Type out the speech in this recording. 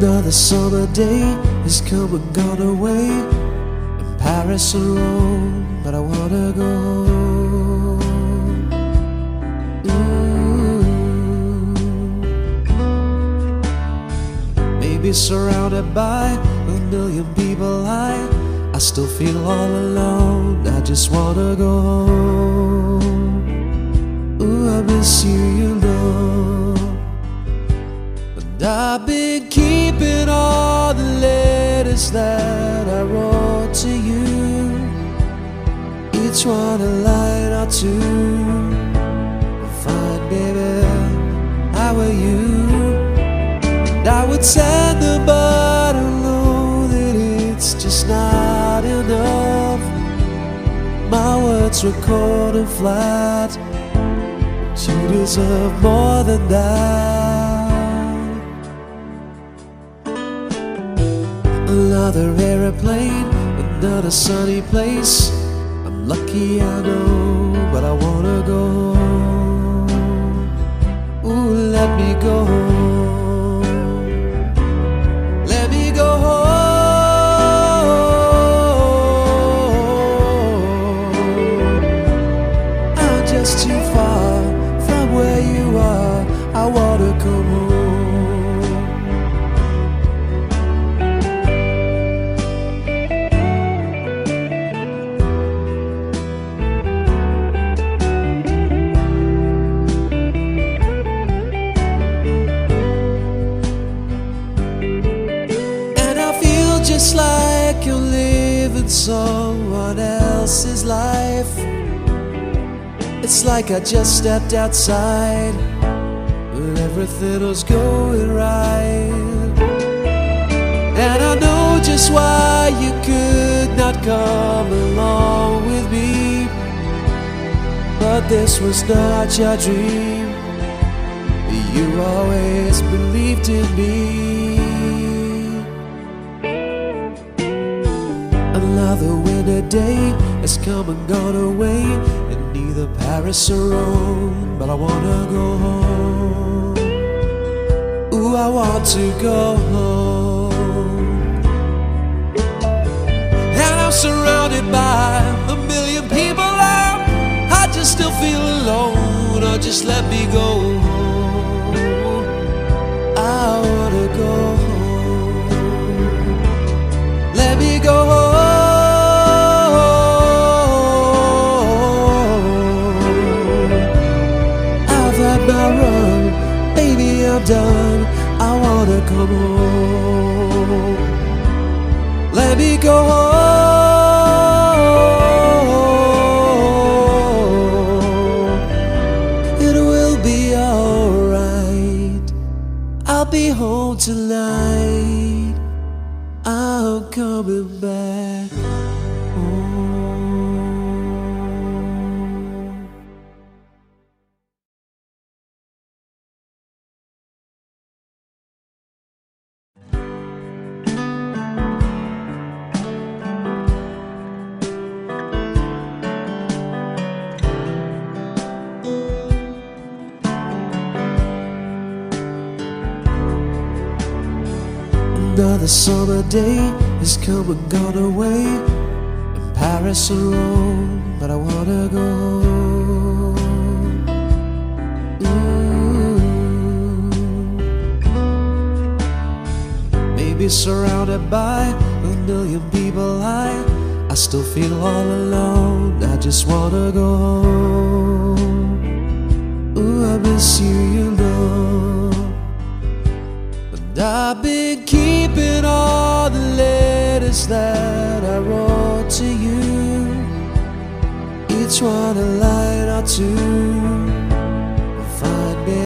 Another summer day has come and gone away, in Paris or Rome, but I wanna go home. Maybe surrounded by a million people, I still feel all alone. I just wanna go home. Ooh, I miss you, you know. And I've been keeping all the letters that I wrote to you, each one a line or two. Fine, baby, how are you? And I would send them, but I know that it's just not enough. My words were cold and flat, but you deserve more than that. Another aeroplane, another sunny place. I'm lucky, I know, but I wanna go home. Ooh, let me go home. Let me go home. I'm just too far from where you are. I wanna come home. Just like you're living someone else's life. It's like I just stepped outside, but everything was going right. And I know just why you could not come along with me, but this was not your dream. You always believed in me. Another winter day has come and gone away, in neither Paris or Rome, but I wanna go home. Ooh, I want to go home. And I'm surrounded by a million people. I just still feel alone. Oh, just let me go home. I wanna go home. Let me go home. I'm done, I wanna come home. Let me go home. It will be alright. I'll be home tonight. I'm coming back home. Another summer day has come and gone away, in Paris or Rome, but I wanna go home. Maybe surrounded by a million people, I still feel all alone. I just wanna go home. Ooh, I miss you, you know. I've been keeping all the letters that I wrote to you, each one a line or two.